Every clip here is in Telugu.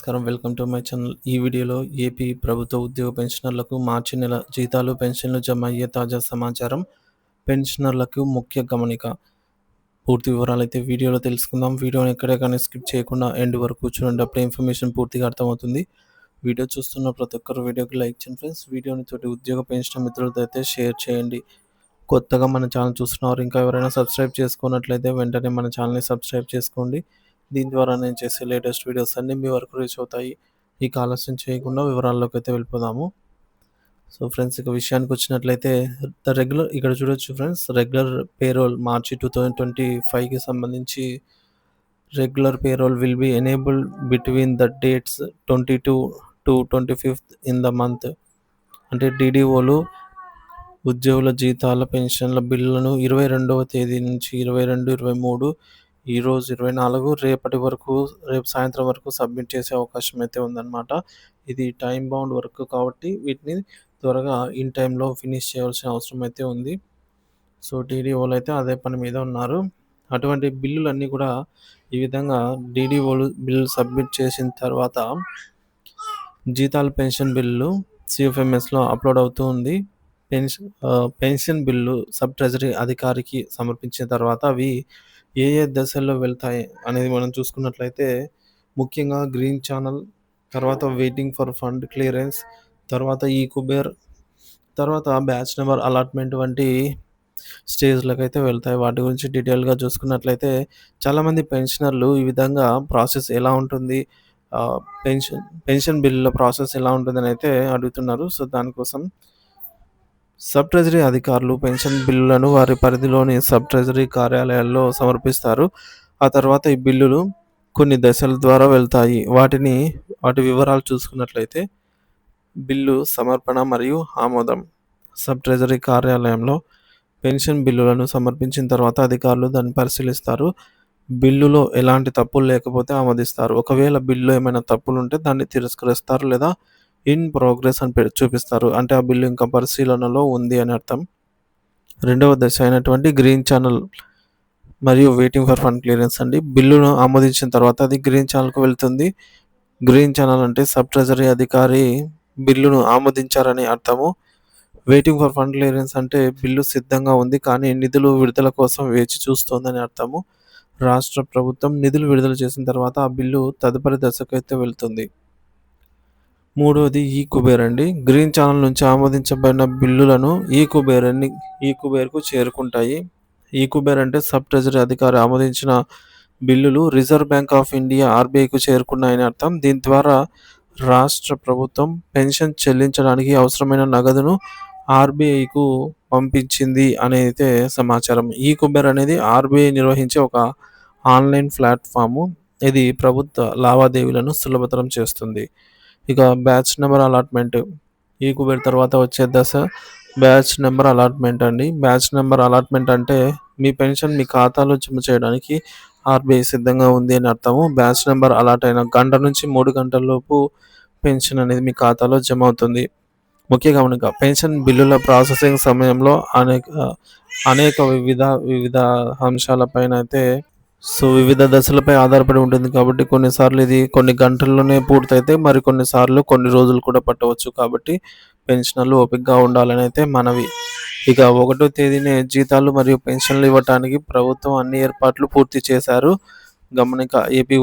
నమస్కారం. Welcome to my channel. ఈ వీడియోలో ఏపీ ప్రభుత్వ ఉద్యోగ పెన్షనర్లకు మార్చి నెల జీతాలు, పెన్షన్లు జమ అయ్యే తాజా సమాచారం, పెన్షనర్లకు ముఖ్య గమనిక. పూర్తి వివరాలైతే వీడియోలో తెలుసుకుందాం. వీడియోని ఎక్కడే కానీ స్కిప్ చేయకుండా ఎండ్ వరకు చూడండి. అప్పుడే ఇన్ఫర్మేషన్ పూర్తిగా అర్థమవుతుంది. వీడియో చూస్తున్న ప్రతి ఒక్కరు వీడియోకి లైక్ చేయండి ఫ్రెండ్స్. వీడియోని తోటి ఉద్యోగ పెన్షన్ మిత్రులతో అయితే షేర్ చేయండి. కొత్తగా మన ఛానల్ చూస్తున్నారు, ఇంకా ఎవరైనా సబ్స్క్రైబ్ చేసుకున్నట్లయితే వెంటనే మన ఛానల్ని సబ్స్క్రైబ్ చేసుకోండి. దీని ద్వారా నేను చేసే లేటెస్ట్ వీడియోస్ అన్నీ మీ వరకు రీచ్ అవుతాయి. ఇక ఆలస్యం చేయకుండా వివరాల్లోకి అయితే వెళ్ళిపోదాము. సో ఫ్రెండ్స్, ఇక విషయానికి వచ్చినట్లయితే ఇక్కడ చూడొచ్చు ఫ్రెండ్స్, రెగ్యులర్ పేరోల్ మార్చి 2025కి సంబంధించి regular payroll will be enabled between the dates 22 to 25th in the month. అంటే డీడీఓలు ఉద్యోగుల జీతాల, పెన్షన్ల బిల్లులను 22వ తేదీ నుంచి 22, 23, ఈరోజు 24, రేపు సాయంత్రం వరకు సబ్మిట్ చేసే అవకాశం అయితే ఉందన్నమాట. ఇది టైం బౌండ్ వర్క్ కాబట్టి వీటిని త్వరగా ఇన్ టైంలో ఫినిష్ చేయాల్సిన అవసరం అయితే ఉంది. సో డీడీఓలు అయితే అదే పని మీద ఉన్నారు. అటువంటి బిల్లులన్నీ కూడా ఈ విధంగా డీడీఓలు బిల్లు సబ్మిట్ చేసిన తర్వాత జీతాలు, పెన్షన్ బిల్లు సిఎఫ్ఎంఎస్లో అప్లోడ్ అవుతూ ఉంది. పెన్షన్ బిల్లు సబ్ ట్రెజరీ అధికారికి సమర్పించిన తర్వాత అవి ఏ దశల్లో వెళ్తాయి అనేది మనం చూసుకున్నట్లయితే, ముఖ్యంగా గ్రీన్ ఛానల్, తర్వాత వెయిటింగ్ ఫర్ ఫండ్ క్లియరెన్స్, తర్వాత ఈ కుబేర్, తర్వాత బ్యాచ్ నెంబర్ అలాట్మెంట్ వంటి స్టేజ్లకు అయితే వెళ్తాయి. వాటి గురించి డీటెయిల్గా చూసుకున్నట్లయితే చాలామంది పెన్షనర్లు ఈ విధంగా ప్రాసెస్ ఎలా ఉంటుంది, పెన్షన్ బిల్లుల ప్రాసెస్ ఎలా ఉంటుందని అయితే అడుగుతున్నారు. సో దానికోసం సబ్ ట్రెజరీ అధికారులు పెన్షన్ బిల్లులను వారి పరిధిలోని సబ్ ట్రెజరీ కార్యాలయాల్లో సమర్పిస్తారు. ఆ తర్వాత ఈ బిల్లులు కొన్ని దశల ద్వారా వెళ్తాయి. వాటి వివరాలు చూసుకున్నట్లయితే, బిల్లు సమర్పణ మరియు ఆమోదం. సబ్ ట్రెజరీ కార్యాలయంలో పెన్షన్ బిల్లులను సమర్పించిన తర్వాత అధికారులు దాన్ని పరిశీలిస్తారు. బిల్లులో ఎలాంటి తప్పులు లేకపోతే ఆమోదిస్తారు. ఒకవేళ బిల్లులో ఏమైనా తప్పులు ఉంటే దాన్ని తిరస్కరిస్తారు లేదా ఇన్ ప్రోగ్రెస్ అని చూపిస్తారు. అంటే ఆ బిల్లు ఇంకా పరిశీలనలో ఉంది అని అర్థం. రెండవ దశ అయినటువంటి గ్రీన్ ఛానల్ మరియు వెయిటింగ్ ఫర్ ఫండ్ క్లియరెన్స్ అండి. బిల్లును ఆమోదించిన తర్వాత అది గ్రీన్ ఛానల్కు వెళ్తుంది. గ్రీన్ ఛానల్ అంటే సబ్ ట్రెజరీ అధికారి బిల్లును ఆమోదించారని అర్థము. వెయిటింగ్ ఫర్ ఫండ్ క్లియరెన్స్ అంటే బిల్లు సిద్ధంగా ఉంది కానీ నిధులు విడుదల కోసం వేచి చూస్తోందని అర్థము. రాష్ట్ర ప్రభుత్వం నిధులు విడుదల చేసిన తర్వాత ఆ బిల్లు తదుపరి దశకు అయితే వెళ్తుంది. మూడవది ఈ కుబేర్ అండి. గ్రీన్ ఛానల్ నుంచి ఆమోదించబడిన బిల్లులను ఈ కుబేర్కు చేరుకుంటాయి. ఈ కుబేర్ అంటే సబ్ ట్రెజరీ అధికారి ఆమోదించిన బిల్లులు రిజర్వ్ బ్యాంక్ ఆఫ్ ఇండియా ఆర్బీఐకు చేరుకున్నాయని అర్థం. దీని ద్వారా రాష్ట్ర ప్రభుత్వం పెన్షన్ చెల్లించడానికి అవసరమైన నగదును ఆర్బీఐకు పంపించింది అనేది సమాచారం. ఈ కుబేర్ అనేది ఆర్బీఐ నిర్వహించే ఒక ఆన్లైన్ ప్లాట్ఫాము. ఇది ప్రభుత్వ లావాదేవీలను సులభతరం చేస్తుంది. ఇక బ్యాచ్ నెంబర్ అలాట్మెంట్, ఈ కుబేర్ తర్వాత వచ్చే దశ బ్యాచ్ నెంబర్ అలాట్మెంట్ అండి. బ్యాచ్ నెంబర్ అలాట్మెంట్ అంటే మీ పెన్షన్ మీ ఖాతాలో జమ చేయడానికి ఆర్బీఐ సిద్ధంగా ఉంది అని అర్థము. బ్యాచ్ నెంబర్ అలాట్ అయిన గంట నుంచి 3 గంటల లోపు పెన్షన్ అనేది మీ ఖాతాలో జమ అవుతుంది. ముఖ్య గమనిక, పెన్షన్ బిల్లుల ప్రాసెసింగ్ సమయంలో అనేక వివిధ అంశాలపైన అయితే వివిధ దశలపై ఆధారపడి ఉంటుంది కాబట్టి కొన్నిసార్లు ఇది కొన్ని గంటల్లోనే పూర్తయితే మరికొన్నిసార్లు కొన్ని రోజులు కూడా పట్టవచ్చు. కాబట్టి పెన్షనర్లు ఓపికగా ఉండాలని అయితే మనవి. ఇక 1వ తేదీనే జీతాలు మరియు పెన్షన్లు ఇవ్వడానికి ప్రభుత్వం అన్ని ఏర్పాట్లు పూర్తి చేశారు. గమనిక, ఏపీ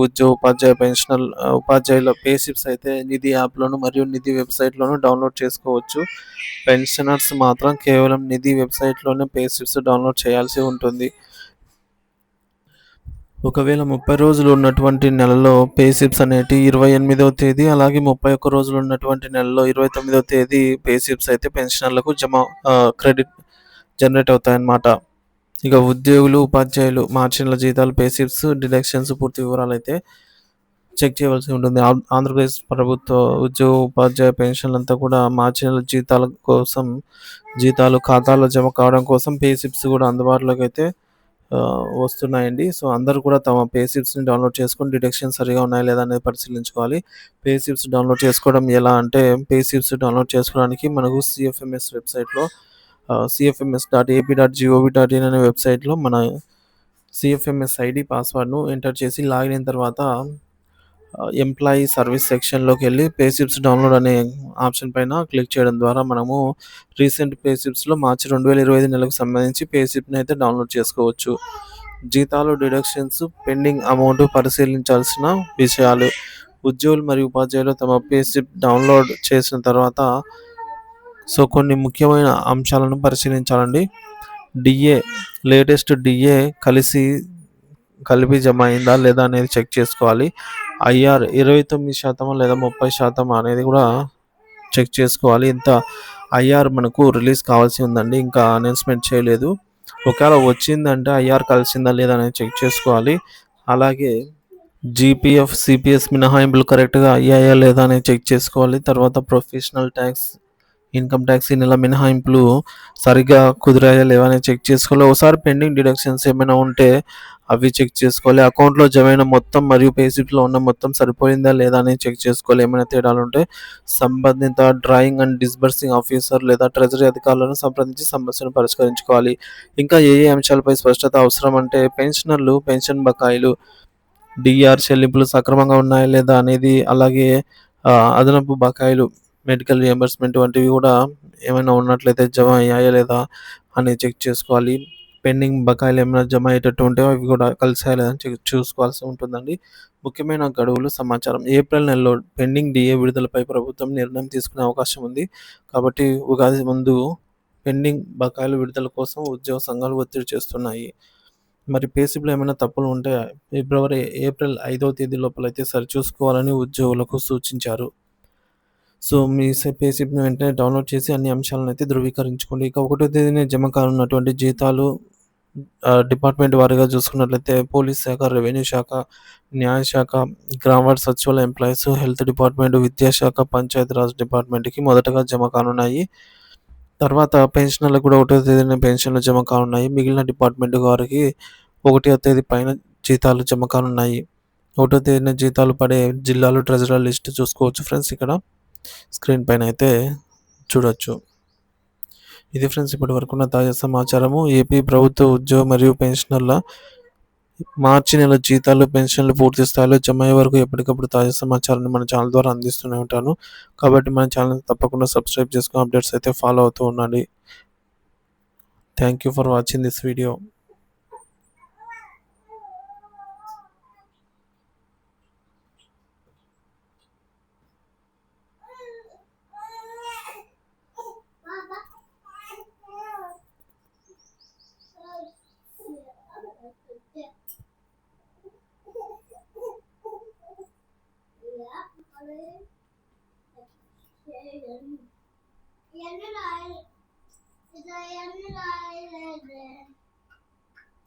ఉపాధ్యాయుల పేషిప్స్ అయితే నిధి యాప్లోను మరియు నిధి వెబ్సైట్లోను డౌన్లోడ్ చేసుకోవచ్చు. పెన్షనర్స్ మాత్రం కేవలం నిధి వెబ్సైట్లోనే పేషిప్స్ డౌన్లోడ్ చేయాల్సి ఉంటుంది. ఒకవేళ 30 రోజులు ఉన్నటువంటి నెలలో పేసిప్స్ అనేటి 28వ తేదీ, అలాగే 31 రోజులు ఉన్నటువంటి నెలలో 29వ తేదీ పేసిప్స్ అయితే పెన్షనర్లకు క్రెడిట్ జనరేట్ అవుతాయన్నమాట. ఇక ఉద్యోగులు, ఉపాధ్యాయులు మార్చి నెల జీతాలు, పేసిప్స్, డిడక్షన్స్ పూర్తి వివరాలు అయితే చెక్ చేయవలసి ఉంటుంది. ఆంధ్రప్రదేశ్ ప్రభుత్వ ఉద్యోగ, ఉపాధ్యాయ పెన్షన్లంతా కూడా మార్చి నెల జీతాలు ఖాతాలో జమ కావడం కోసం పేసిప్స్ కూడా అందుబాటులోకి అయితే వస్తున్నాయండి. సో అందరూ కూడా తమ పేసిప్స్ని డౌన్లోడ్ చేసుకొని డిడక్షన్ సరిగా ఉన్నాయా లేదా అనేది పరిశీలించుకోవాలి. పేసిప్స్ డౌన్లోడ్ చేసుకోవడం ఎలా అంటే, పేసిప్స్ డౌన్లోడ్ చేసుకోవడానికి మనకు సిఎఫ్ఎంఎస్ వెబ్సైట్లో cfms.ap.gov.in అనే వెబ్సైట్లో మన సిఎఫ్ఎంఎస్ ఐడి, పాస్వర్డ్ను ఎంటర్ చేసి లాగిన్ అయిన తర్వాత ఎంప్లాయీ సర్వీస్ సెక్షన్‌లోకెళ్ళి పే స్లిప్స్ డౌన్‌లోడ్ అనే ఆప్షన్ పైన క్లిక్ చేయడం ద్వారా మనము రీసెంట్ పే స్లిప్స్‌లో మార్చి 2025 నెలకు సంబంధించి పే స్లిప్‌ని అయితే డౌన్‌లోడ్ చేసుకోవచ్చు. జీతాలు, డిడక్షన్స్, పెండింగ్ అమౌంట్ పరిశీలించాల్సిన విషయాలు. ఉద్యోగులు మరియు ఉపాధ్యాయులు తమ పే స్లిప్ డౌన్‌లోడ్ చేసిన తర్వాత కొన్ని ముఖ్యమైన అంశాలను పరిశీలించాలండి. డిఏ లేటెస్ట్ డిఏ కలిపి జమ అయిందా లేదా అనేది చెక్ చేసుకోవాలి. ఐఆర్ 29% లేదా 30% అనేది కూడా చెక్ చేసుకోవాలి. ఇంత ఐఆర్ మనకు రిలీజ్ కావాల్సి ఉందండి. ఇంకా అనౌన్స్‌మెంట్ చేయలేదు. ఒకవేళ వచ్చిందంటే ఐఆర్ కలిసిందా లేదా అనేది చెక్ చేసుకోవాలి. అలాగే జీపీఎఫ్, సీపీఎస్ మినహాయింపులు కరెక్ట్‌గా అయ్యాయా లేదా అనేది చెక్ చేసుకోవాలి. తర్వాత ప్రొఫెషనల్ ట్యాక్స్, ఇన్‌కమ్ ట్యాక్స్ ఈ నెల మినహాయింపులు సరిగ్గా కుదిరాయా లేవా అనేది చెక్ చేసుకోవాలి. ఒకసారి పెండింగ్ డిడక్షన్స్ ఏమైనా ఉంటే అవి చెక్ చేసుకోవాలి. అకౌంట్‌లో జమైన మొత్తం మరియు పే స్లిప్‌లో ఉన్న మొత్తం సరిపోయిందా లేదా అనేది చెక్ చేసుకోవాలి. ఏమైనా తేడాలుంటే సంబంధిత డ్రాయింగ్ అండ్ డిస్బర్సింగ్ ఆఫీసర్ లేదా ట్రెజరీ అధికారులను సంప్రదించి సమస్యను పరిష్కరించుకోవాలి. ఇంకా ఏ ఏ అంశాలపై స్పష్టత అవసరం అంటే పెన్షనర్లు పెన్షన్ బకాయిలు, డీఆర్ చెల్లింపులు సక్రమంగా ఉన్నాయా లేదా అనేది, అలాగే అదనపు బకాయిలు, మెడికల్ రియంబర్స్‌మెంట్ వంటివి కూడా ఏమైనా ఉన్నట్లయితే జమ అయ్యాయా లేదా అని చెక్ చేసుకోవాలి. పెండింగ్ బకాయిలు ఏమైనా జమ అయ్యేటట్టు ఉంటే అవి కూడా కలిసాయా లేదా అని చూసుకోవాల్సి ఉంటుందండి. ముఖ్యమైన గడువులు, సమాచారం. ఏప్రిల్ నెలలో పెండింగ్ డీఏ విడుదలపై ప్రభుత్వం నిర్ణయం తీసుకునే అవకాశం ఉంది. కాబట్టి ఉగాది ముందు పెండింగ్ బకాయిల విడుదల కోసం ఉద్యోగ సంఘాలు ఒత్తిడి చేస్తున్నాయి. మరి పే స్లిప్‌లో ఏమైనా తప్పులు ఉంటే ఏప్రిల్ 5వ తేదీ లోపలైతే సరిచూసుకోవాలని ఉద్యోగులకు సూచించారు. మీ పే స్లిప్‌ని వెంటనే డౌన్‌లోడ్ చేసి అన్ని అంశాలనైతే ధృవీకరించుకోండి. ఇక ఒకటో తేదీన జమ కానున్నటువంటి జీతాలు డిపార్ట్‌మెంట్ వారీగా చూసుకున్నట్లయితే పోలీస్ శాఖ, రెవెన్యూ శాఖ, న్యాయశాఖ, గ్రామవార్డ్ సచివాలయ ఎంప్లాయీస్, హెల్త్ డిపార్ట్‌మెంట్, విద్యాశాఖ, పంచాయతీరాజ్ డిపార్ట్‌మెంట్‌కి మొదటగా జమ కానున్నాయి. తర్వాత పెన్షనర్లకు కూడా ఒకటో తేదీన పెన్షన్లు జమ కానున్నాయి. మిగిలిన డిపార్ట్‌మెంట్ వారికి ఒకటో తేదీ పైన జీతాలు జమ కానున్నాయి. ఒకటో తేదీన జీతాలు పడే జిల్లాలు ట్రెజరర్ లిస్ట్ చూసుకోవచ్చు ఫ్రెండ్స్, ఇక్కడ స్క్రీన్ పైన అయితే చూడొచ్చు. ఇది ఫ్రెండ్స్ ఇప్పటి వరకు ఉన్న తాజా సమాచారము. ఏపీ ప్రభుత్వ ఉద్యోగ మరియు పెన్షనర్ల మార్చి నెల జీతాలు, పెన్షన్లు పూర్తి స్థాయిలో జమ అయ్యే వరకు ఎప్పటికప్పుడు తాజా సమాచారాన్ని మన ఛానల్ ద్వారా అందిస్తూనే ఉంటాను. కాబట్టి మన ఛానల్ తప్పకుండా సబ్స్క్రైబ్ చేసుకొని అప్డేట్స్ అయితే ఫాలో అవుతూ ఉండండి. Thank you for watching this video.